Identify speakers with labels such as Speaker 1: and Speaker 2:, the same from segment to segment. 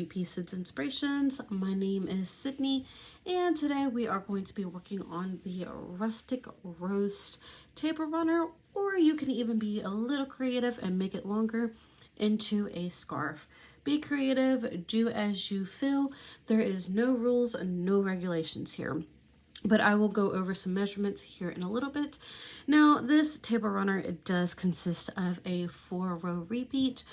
Speaker 1: GP Sid's Inspirations. My name is Sydney, and today we are going to be working on the Rustic Roast Taper Runner, or you can even be a little creative and make it longer into a scarf. Be creative, do as you feel. There is no rules and no regulations here. But I will go over some measurements here in a little bit. Now, this taper runner, it does consist of a 4-row repeat.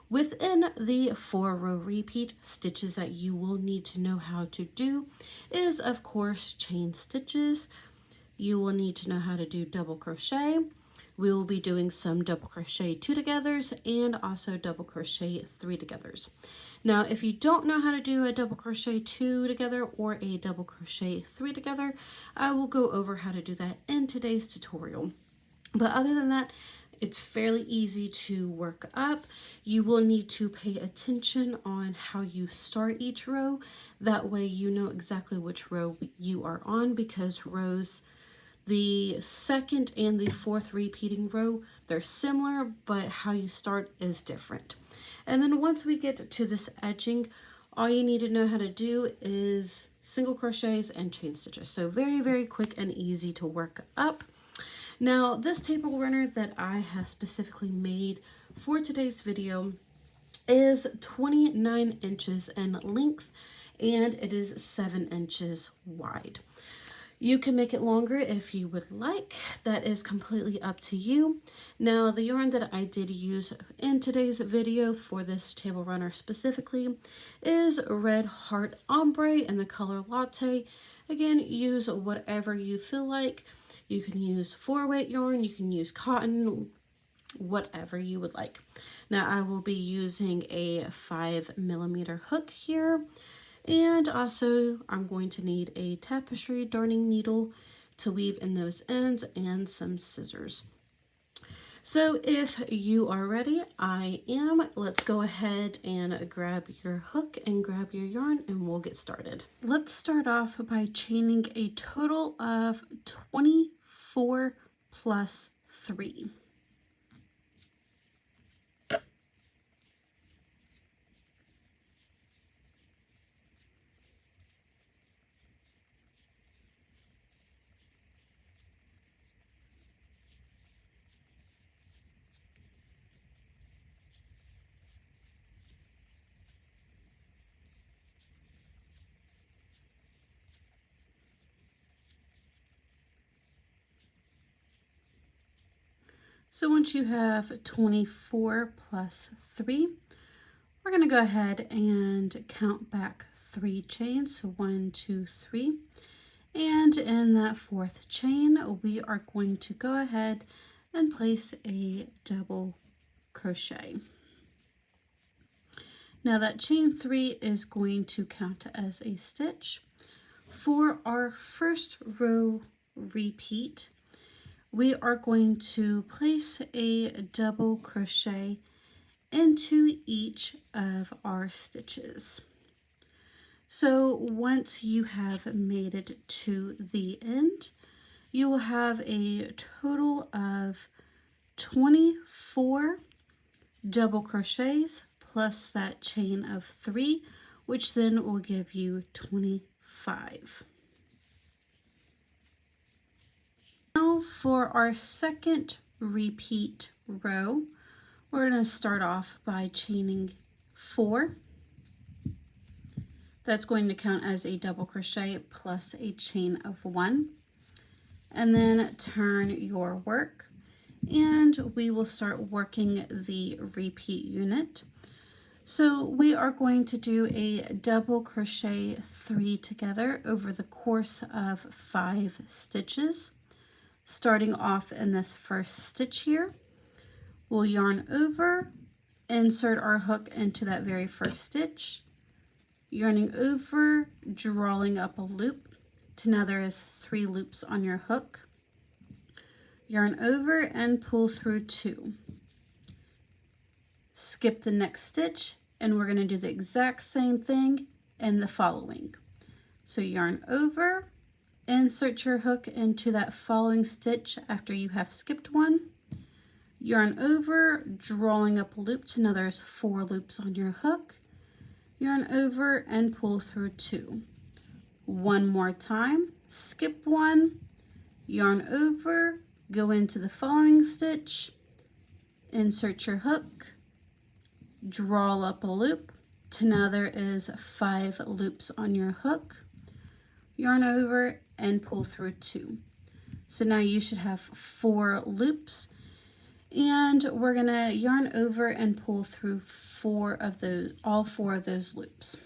Speaker 1: Within the 4-row repeat, stitches that you will need to know how to do is, of course, chain stitches. You will need to know how to do double crochet. We will be doing some double crochet 2-togethers and also double crochet 3-togethers. Now, if you don't know how to do a double crochet 2-together or a double crochet 3-together, I will go over how to do that in today's tutorial. But other than that, it's fairly easy to work up. You will need to pay attention on how you start each row. That way you know exactly which row you are on, because rows, the second and the 4th repeating row, they're similar, but how you start is different. And then once we get to this edging, all you need to know how to do is single crochets and chain stitches. So very, very quick and easy to work up. Now, this taper runner that I have specifically made for today's video is 29 inches in length, and it is 7 inches wide. You can make it longer if you would like. That is completely up to you. Now, the yarn that I did use in today's video for this table runner specifically is Red Heart Ombre in the color Latte. Again, use whatever you feel like. You can use 4-weight yarn, you can use cotton, whatever you would like. Now, I will be using a 5mm hook here. And also, I'm going to need a tapestry darning needle to weave in those ends and some scissors. So if you are ready, I am. Let's go ahead and grab your hook and grab your yarn and we'll get started. Let's start off by chaining a total of 24 plus 3. So once you have 24 plus 3, we're going to go ahead and count back 3 chains. So 1, 2, 3. And in that 4th chain, we are going to go ahead and place a double crochet. Now that chain 3 is going to count as a stitch. For our first row repeat, we are going to place a double crochet into each of our stitches. So once you have made it to the end, you will have a total of 24 double crochets plus that chain of 3, which then will give you 25. Now for our second repeat row, we're going to start off by chaining 4. That's going to count as a double crochet plus a chain of 1. And then turn your work, and we will start working the repeat unit. So we are going to do a double crochet 3 together over the course of 5 stitches. Starting off in this first stitch here, we'll yarn over, insert our hook into that very first stitch, yarning over, drawing up a loop to now there is 3 loops on your hook, yarn over and pull through 2. Skip the next stitch, and we're going to do the exact same thing in the following. So yarn over, insert your hook into that following stitch after you have skipped one, yarn over, drawing up a loop to now there's 4 loops on your hook, yarn over and pull through 2. One more time, skip 1, yarn over, go into the following stitch, insert your hook, draw up a loop. To now there is 5 loops on your hook, yarn over and pull through 2. So now you should have 4 loops, and we're gonna yarn over and pull through all four of those loops.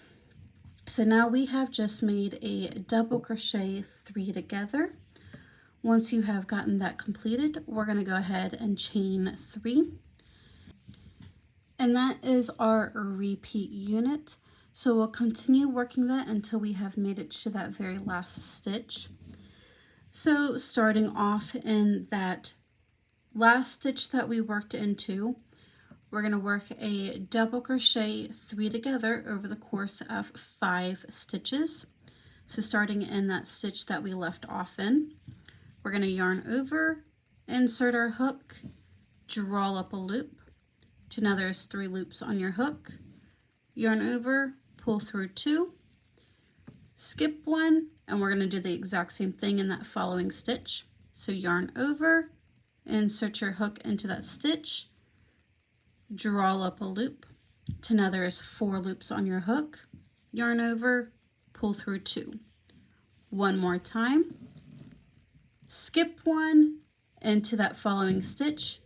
Speaker 1: So now we have just made a double crochet 3 together. Once you have gotten that completed, we're gonna go ahead and chain 3. And that is our repeat unit. So we'll continue working that until we have made it to that very last stitch. So starting off in that last stitch that we worked into, we're going to work a double crochet 3 together over the course of 5 stitches. So starting in that stitch that we left off in, we're going to yarn over, insert our hook, draw up a loop. To now there's 3 loops on your hook, yarn over, pull through 2, skip 1, and we're going to do the exact same thing in that following stitch. So yarn over, insert your hook into that stitch, draw up a loop. To now there's 4 loops on your hook, yarn over, pull through 2. One more time, skip 1 into that following stitch.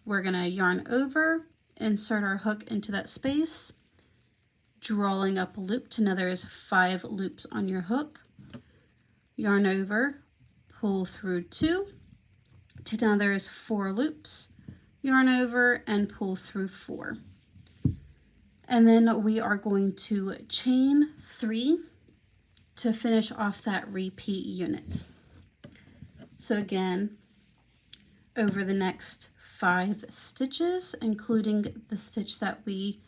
Speaker 1: We're going to yarn over, insert our hook into that space, drawing up a loop. To now there is 5 loops on your hook, yarn over, pull through 2. To now there is 4 loops, yarn over and pull through 4. And then we are going to chain 3 to finish off that repeat unit. So again, over the next 5 stitches, including the stitch that we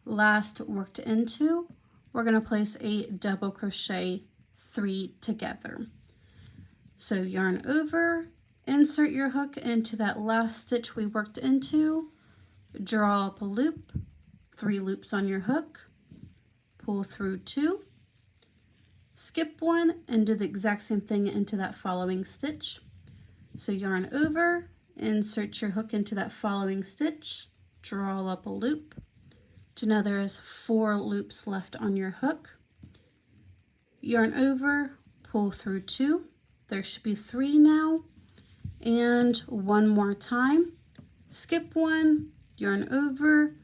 Speaker 1: last worked into, we're going to place a double crochet 3 together. So yarn over, insert your hook into that last stitch we worked into, draw up a loop, 3 loops on your hook, pull through 2, skip 1, and do the exact same thing into that following stitch. So yarn over, insert your hook into that following stitch, draw up a loop. To now there is 4 loops left on your hook, yarn over, pull through 2. There should be 3 now, and one more time, skip 1, yarn over,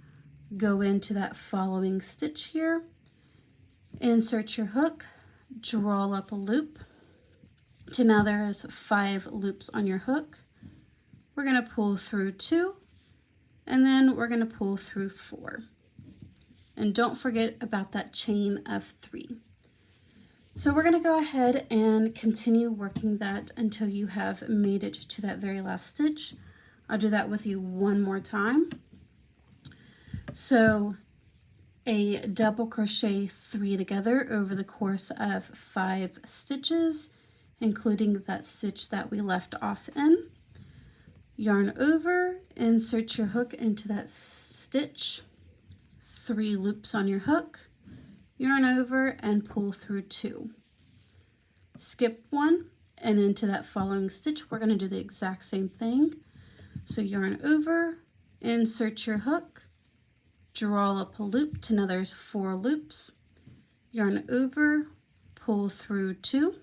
Speaker 1: go into that following stitch here, insert your hook, draw up a loop. To now there is 5 loops on your hook. We're going to pull through 2, and then we're going to pull through 4. And don't forget about that chain of 3. So we're going to go ahead and continue working that until you have made it to that very last stitch. I'll do that with you one more time. So a double crochet 3 together over the course of 5 stitches, including that stitch that we left off in. Yarn over, insert your hook into that stitch, 3 loops on your hook, yarn over and pull through 2. Skip 1 and into that following stitch we're going to do the exact same thing. So yarn over, insert your hook, draw up a loop. To now there's 4 loops, yarn over, pull through 2,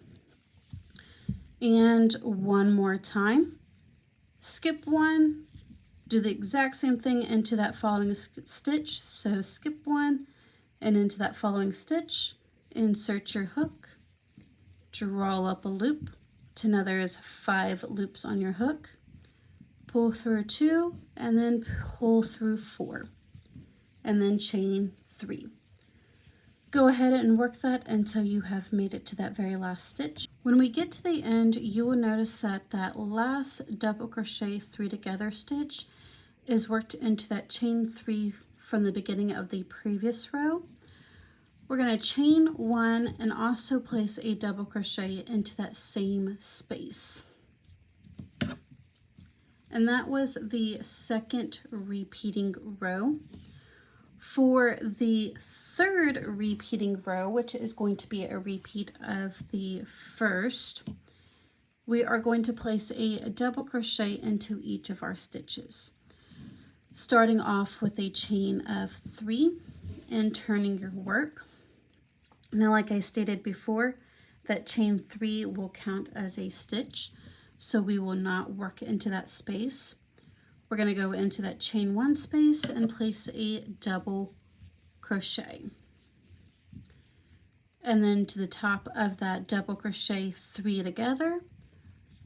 Speaker 1: and one more time, skip 1, do the exact same thing into that following stitch. So skip 1 and into that following stitch, insert your hook, draw up a loop. To now there is 5 loops on your hook, pull through 2, and then pull through 4, and then chain 3. Go ahead and work that until you have made it to that very last stitch. When we get to the end, you will notice that that last double crochet 3 together stitch is worked into that chain 3 from the beginning of the previous row. We're going to chain 1 and also place a double crochet into that same space. And that was the second repeating row. For the third repeating row, which is going to be a repeat of the first, we are going to place a double crochet into each of our stitches, starting off with a chain of 3 and turning your work. Now, like I stated before, that chain 3 will count as a stitch, so we will not work into that space. We're going to go into that chain 1 space and place a double crochet. And then to the top of that double crochet 3 together,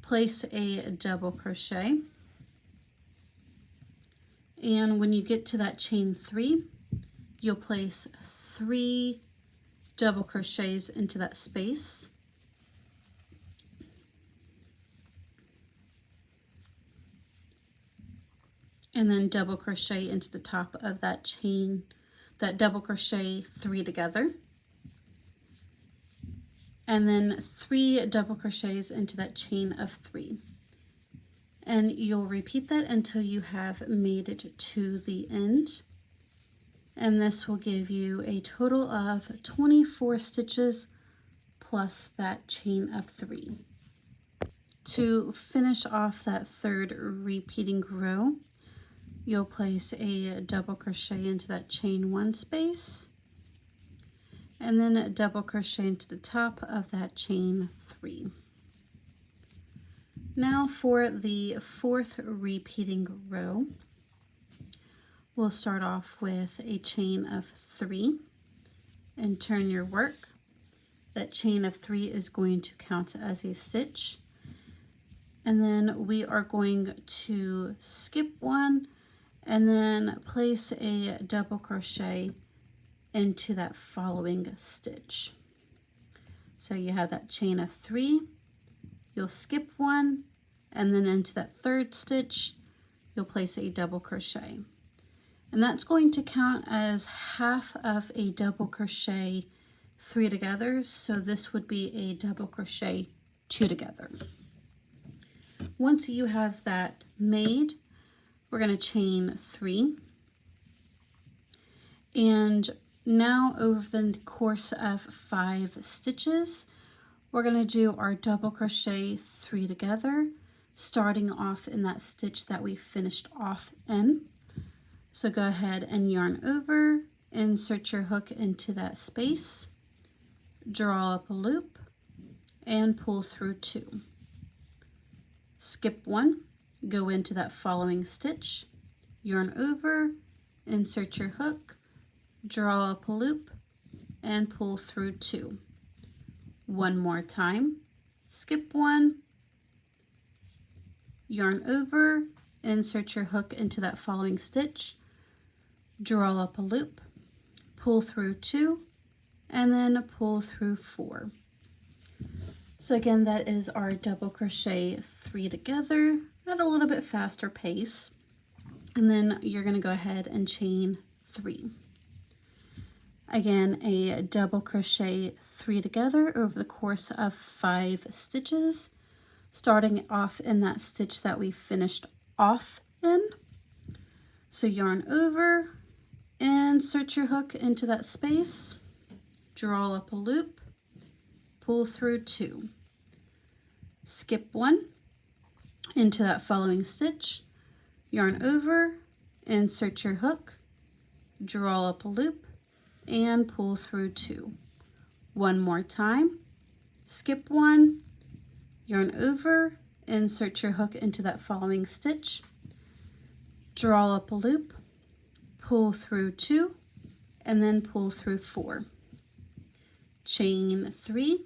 Speaker 1: place a double crochet. And when you get to that chain 3, you'll place 3 double crochets into that space. And then double crochet into the top of that chain, that double crochet 3 together. And then 3 double crochets into that chain of 3. And you'll repeat that until you have made it to the end. And this will give you a total of 24 stitches plus that chain of 3. To finish off that third repeating row, you'll place a double crochet into that chain 1 space, and then a double crochet into the top of that chain 3. Now for the fourth repeating row, we'll start off with a chain of 3 and turn your work. That chain of 3 is going to count as a stitch, and then we are going to skip 1 and then place a double crochet into that following stitch. So you have that chain of 3, you'll skip 1, and then into that third stitch, you'll place a double crochet. And that's going to count as half of a double crochet 3 together, so this would be a double crochet 2 together. Once you have that made, we're going to chain 3, and now over the course of 5 stitches, we're going to do our double crochet 3 together, starting off in that stitch that we finished off in. So go ahead and yarn over, insert your hook into that space, draw up a loop, and pull through 2. Skip 1, go into that following stitch, yarn over, insert your hook, draw up a loop, and pull through 2. One more time, skip 1, yarn over, insert your hook into that following stitch, draw up a loop, pull through 2, and then pull through 4. So again, that is our double crochet 3 together at a little bit faster pace. And then you're going to go ahead and chain 3. Again, a double crochet 3 together over the course of 5 stitches, starting off in that stitch that we finished off in. So yarn over, insert your hook into that space, draw up a loop, pull through 2, skip 1 into that following stitch, yarn over, insert your hook, draw up a loop, and pull through 2. One more time, skip 1, yarn over, insert your hook into that following stitch, draw up a loop, pull through 2, and then pull through 4. Chain 3,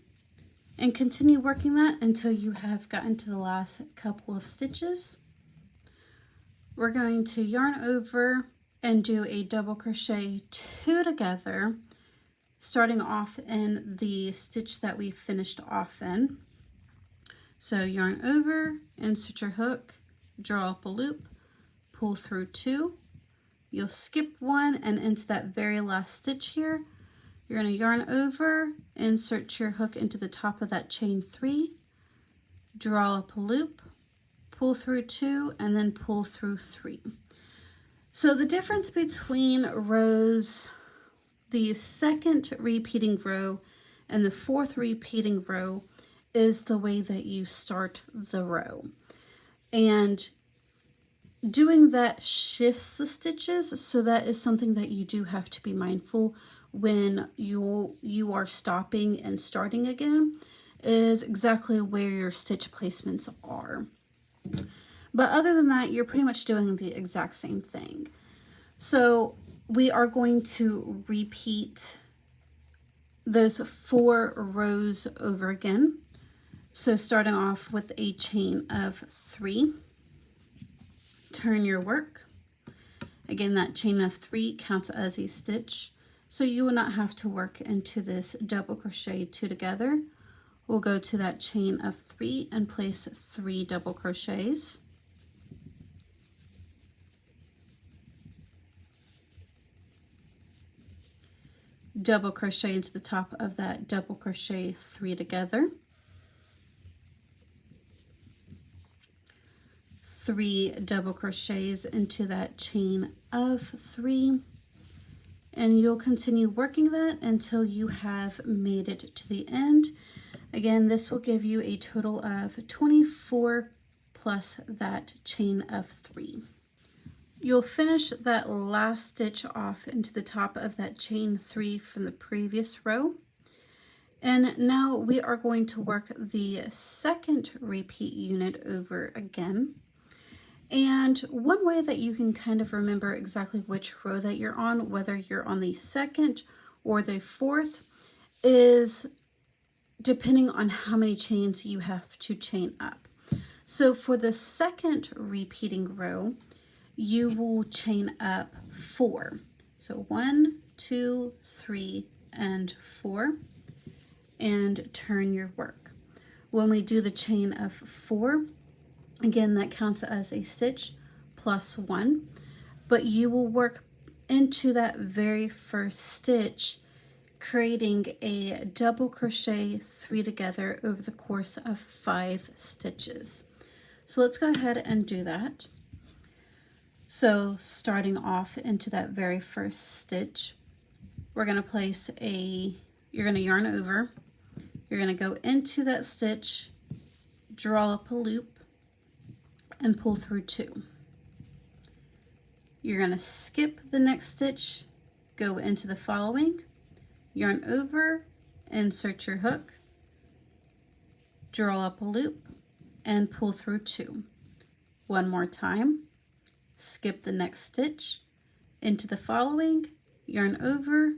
Speaker 1: and continue working that until you have gotten to the last couple of stitches. We're going to yarn over and do a double crochet 2 together, starting off in the stitch that we finished off in. So yarn over, insert your hook, draw up a loop, pull through 2. You'll skip 1 and into that very last stitch here, you're going to yarn over, insert your hook into the top of that chain 3, draw up a loop, pull through 2, and then pull through 3. So the difference between rows, the second repeating row and the fourth repeating row, is the way that you start the row. And doing that shifts the stitches, so that is something that you do have to be mindful when you are stopping and starting again, is exactly where your stitch placements are. But other than that, you're pretty much doing the exact same thing. So we are going to repeat those 4 rows over again. So starting off with a chain of 3, turn your work. Again, that chain of 3 counts as a stitch, so you will not have to work into this double crochet 2 together. We'll go to that chain of 3 and place 3 double crochets. Double crochet into the top of that double crochet 3 together. 3 double crochets into that chain of 3, and you'll continue working that until you have made it to the end. Again, this will give you a total of 24 plus that chain of 3. You'll finish that last stitch off into the top of that chain 3 from the previous row. And now we are going to work the second repeat unit over again. And one way that you can kind of remember exactly which row that you're on, whether you're on the second or the fourth, is depending on how many chains you have to chain up. So for the second repeating row, you will chain up 4. So 1, 2, 3, and 4, and turn your work. When we do the chain of 4, again, that counts as a stitch plus 1, but you will work into that very first stitch, creating a double crochet 3 together over the course of 5 stitches. So let's go ahead and do that. So starting off into that very first stitch, we're going to place you're going to yarn over, you're going to go into that stitch, draw up a loop, and pull through 2. You're going to skip the next stitch, go into the following, yarn over, insert your hook, draw up a loop, and pull through 2. One more time, skip the next stitch, into the following, yarn over,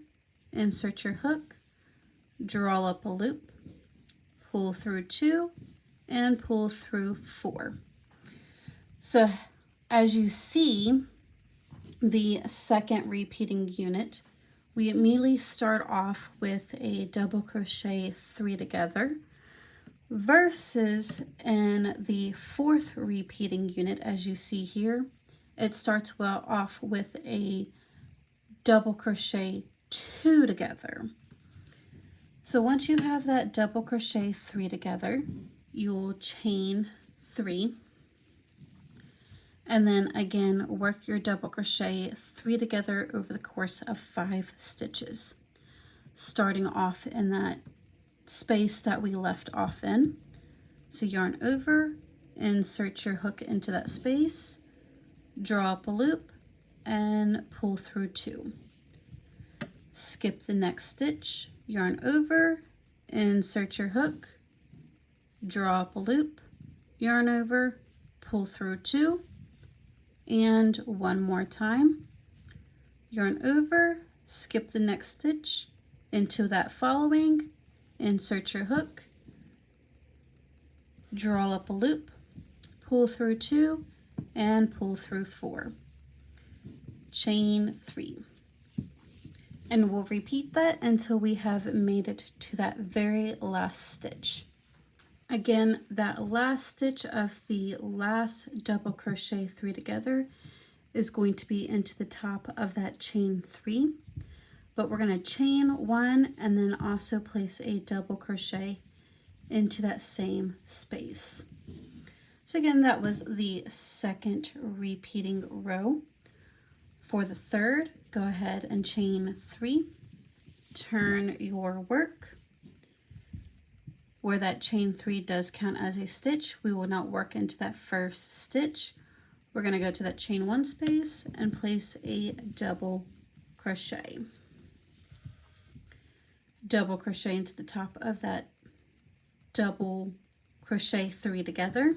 Speaker 1: insert your hook, draw up a loop, pull through 2, and pull through 4. So as you see, the second repeating unit, we immediately start off with a double crochet 3 together, versus in the fourth repeating unit, as you see here, it starts off with a double crochet 2 together. So once you have that double crochet 3 together, you'll chain 3, and then again work your double crochet 3 together over the course of 5 stitches, starting off in that space that we left off in. So yarn over, insert your hook into that space, draw up a loop, and pull through 2. Skip the next stitch, yarn over, insert your hook, draw up a loop, yarn over, pull through 2, and one more time, yarn over, skip the next stitch, into that following, insert your hook, draw up a loop, pull through 2, and pull through 4. Chain 3. And we'll repeat that until we have made it to that very last stitch. Again, that last stitch of the last double crochet 3 together is going to be into the top of that chain 3, but we're going to chain 1 and then also place a double crochet into that same space. So again, that was the second repeating row. For the third, go ahead and chain 3, turn your work. Where that chain 3 does count as a stitch, we will not work into that first stitch. We're going to go to that chain 1 space and place a double crochet. Double crochet into the top of that double crochet 3 together.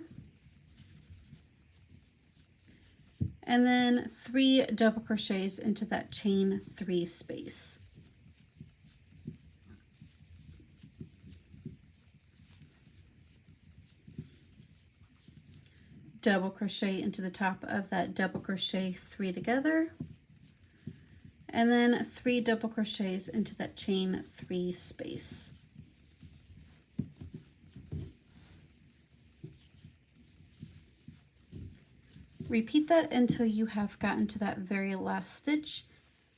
Speaker 1: And then 3 double crochets into that chain 3 space. Double crochet into the top of that double crochet 3 together, and then 3 double crochets into that chain 3 space. Repeat that until you have gotten to that very last stitch.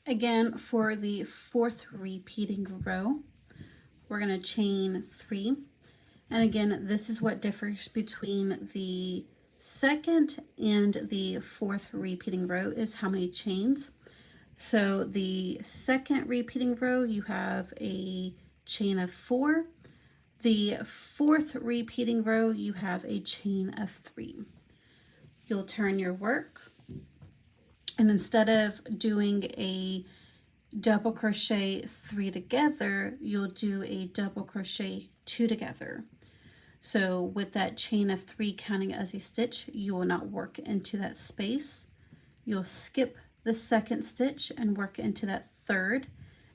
Speaker 1: Again, for the 4th repeating row, we're going to chain 3, and again, this is what differs between the 2nd and the 4th repeating row, is how many chains. So the 2nd repeating row, you have a chain of 4. The 4th repeating row, you have a chain of 3. You'll turn your work, and instead of doing a double crochet 3 together, you'll do a double crochet 2 together. So with that chain of 3 counting as a stitch, you will not work into that space. You'll skip the 2nd stitch and work into that 3rd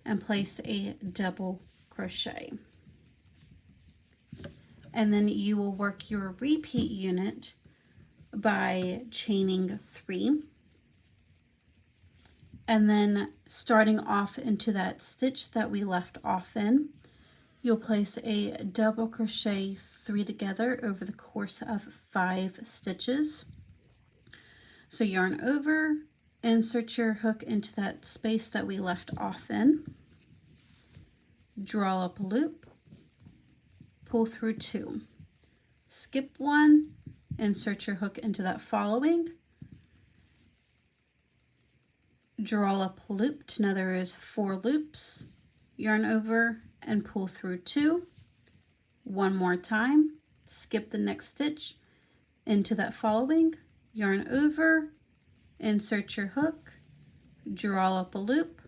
Speaker 1: and place a double crochet. And then you will work your repeat unit by chaining 3. And then starting off into that stitch that we left off in, you'll place a double crochet 3 together over the course of 5 stitches. So yarn over, insert your hook into that space that we left off in, draw up a loop, pull through 2, skip 1, insert your hook into that following, draw up a loop to now there is 4 loops, yarn over and pull through 2, 1 more time, skip the next stitch into that following, yarn over, insert your hook, draw up a loop,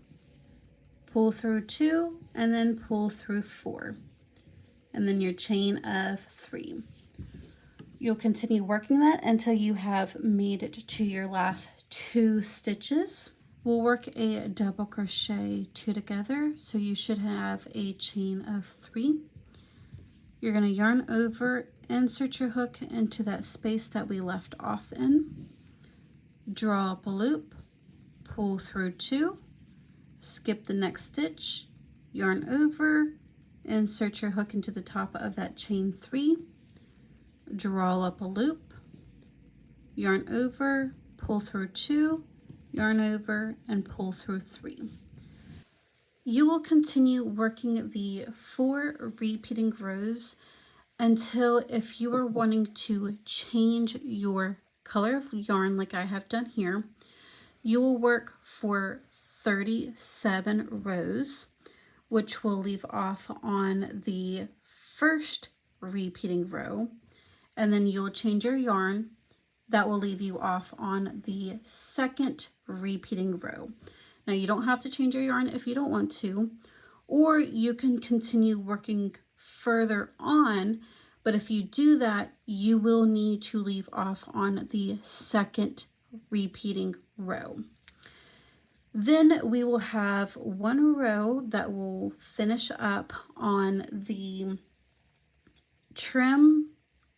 Speaker 1: pull through 2, and then pull through 4, and then your chain of 3. You'll continue working that until you have made it to your last 2 stitches. We'll work a double crochet 2 together, so you should have a chain of 3. You're going to yarn over, insert your hook into that space that we left off in, draw up a loop, pull through 2, skip the next stitch, yarn over, insert your hook into the top of that chain 3, draw up a loop, yarn over, pull through 2, yarn over, and pull through 3. You will continue working the 4 repeating rows until, if you are wanting to change your color of yarn like I have done here, you will work for 37 rows, which will leave off on the 1st repeating row, and then you'll change your yarn. That will leave you off on the 2nd repeating row. Now you don't have to change your yarn if you don't want to, or you can continue working further on, but if you do that, you will need to leave off on the 2nd repeating row. Then we will have 1 row that will finish up on the trim,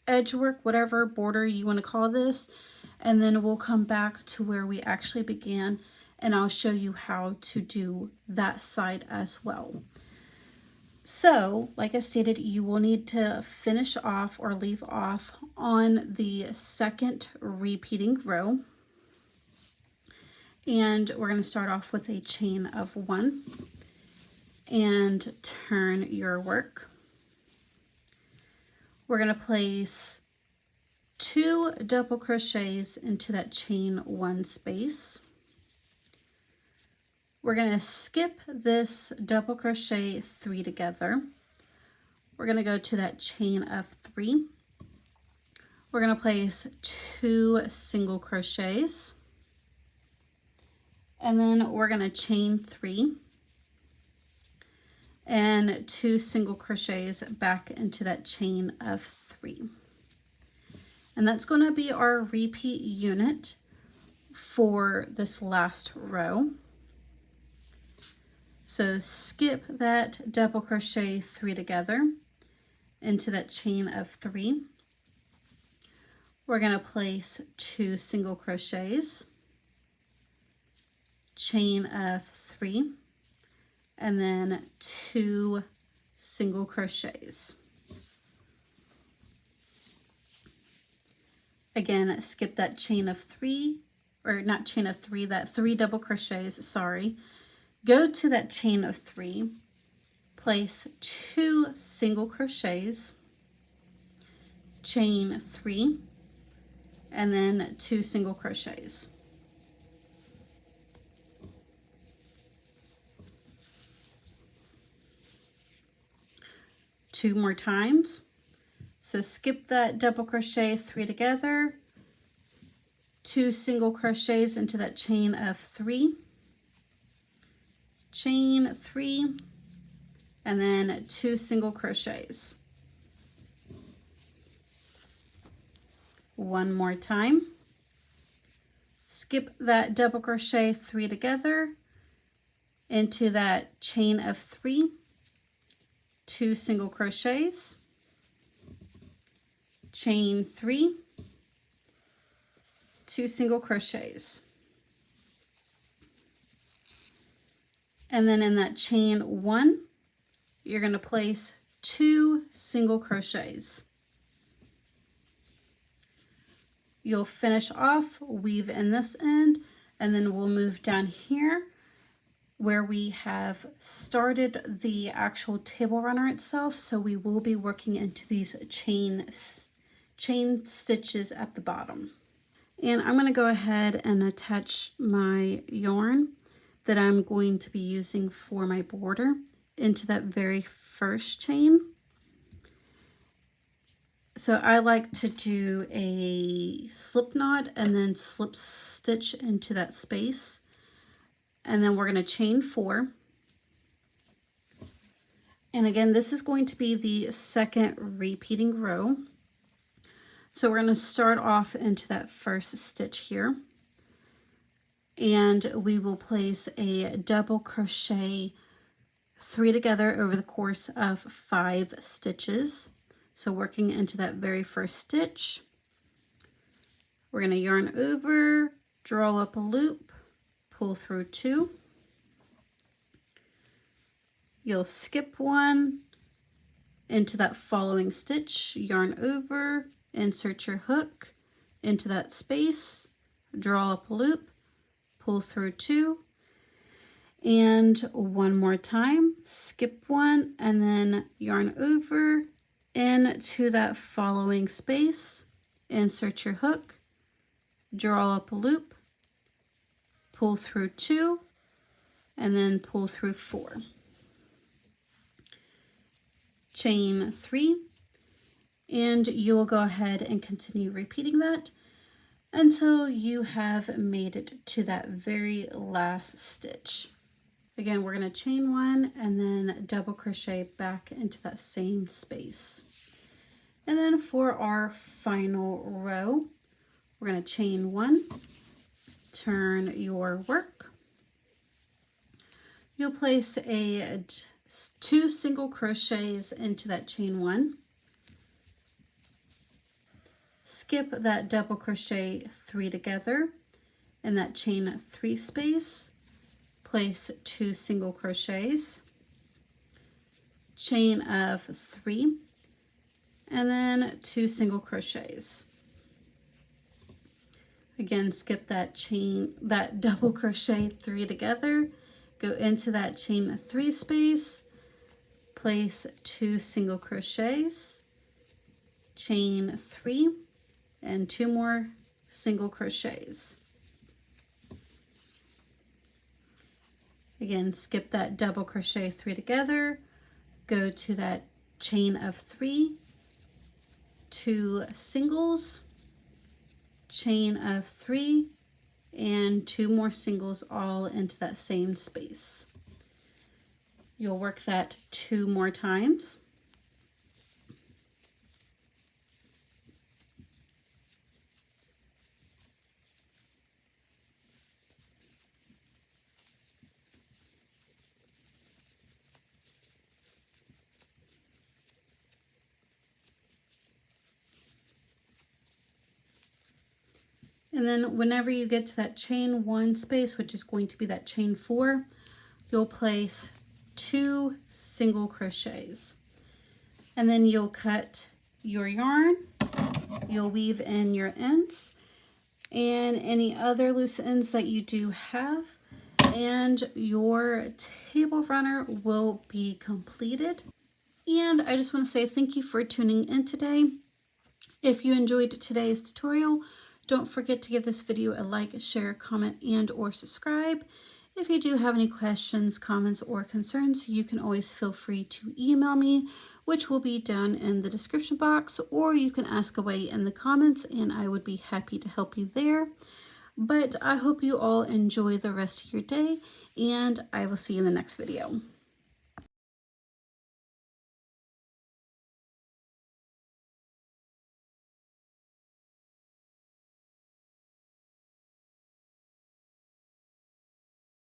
Speaker 1: edge work, whatever border you want to call this, and then we'll come back to where we actually began, and I'll show you how to do that side as well. So, like I stated, you will need to finish off or leave off on the 2nd repeating row. And we're going to start off with a chain of 1 and turn your work. We're going to place 2 double crochets into that chain 1 space. We're going to skip this double crochet 3 together. We're going to go to that chain of 3. We're going to place 2 single crochets, and then we're going to chain 3 and 2 single crochets back into that chain of 3. And that's going to be our repeat unit for this last row. So skip that double crochet 3 together into that chain of 3. We're going to place 2 single crochets, chain of 3, and then 2 single crochets. Again, skip that chain of 3, or not chain of 3, that 3 double crochets, sorry. Go to that chain of 3, place 2 single crochets, chain 3, and then 2 single crochets. Two more times. So skip that double crochet 3 together, 2 single crochets into that chain of 3, chain 3, and then 2 single crochets. One more time. Skip that double crochet 3 together into that chain of 3, 2 single crochets, chain 3, 2 single crochets. And then in that chain 1, you're going to place 2 single crochets. You'll finish off, weave in this end, and then we'll move down here where we have started the actual table runner itself. So we will be working into these chain stitches at the bottom. And I'm going to go ahead and attach my yarn that I'm going to be using for my border into that very first chain. So I like to do a slip knot and then slip stitch into that space. And then we're going to chain 4. And again, this is going to be the second repeating row. So we're going to start off into that first stitch here. And we will place a double crochet 3 together over the course of 5 stitches. So working into that very first stitch, we're going to yarn over, draw up a loop, pull through 2. You'll skip 1 into that following stitch, yarn over, insert your hook into that space, draw up a loop, pull through 2, and one more time, skip 1, and then yarn over into that following space, insert your hook, draw up a loop, pull through 2, and then pull through 4. Chain 3, and you will go ahead and continue repeating that until you have made it to that very last stitch. Again, we're going to chain 1 and then double crochet back into that same space. And then for our final row, we're going to chain 1, turn your work. You'll place 2 single crochets into that chain 1. Skip that double crochet 3 together in that chain 3 space. Place 2 single crochets, chain of 3, and then 2 single crochets. Again, skip that double crochet 3 together, go into that chain 3 space, place 2 single crochets, chain 3, and 2 more single crochets. Again, skip that double crochet 3 together, go to that chain of 3, 2 singles, chain of 3, and 2 more singles all into that same space. You'll work that 2 more times. And then whenever you get to that chain 1 space, which is going to be that chain 4, you'll place 2 single crochets. And then you'll cut your yarn, you'll weave in your ends and any other loose ends that you do have, and your table runner will be completed. And I just want to say thank you for tuning in today. If you enjoyed today's tutorial, don't forget to give this video a like, share, comment, and or subscribe. If you do have any questions, comments, or concerns, you can always feel free to email me, which will be down in the description box, or you can ask away in the comments and I would be happy to help you there. But I hope you all enjoy the rest of your day, and I will see you in the next video.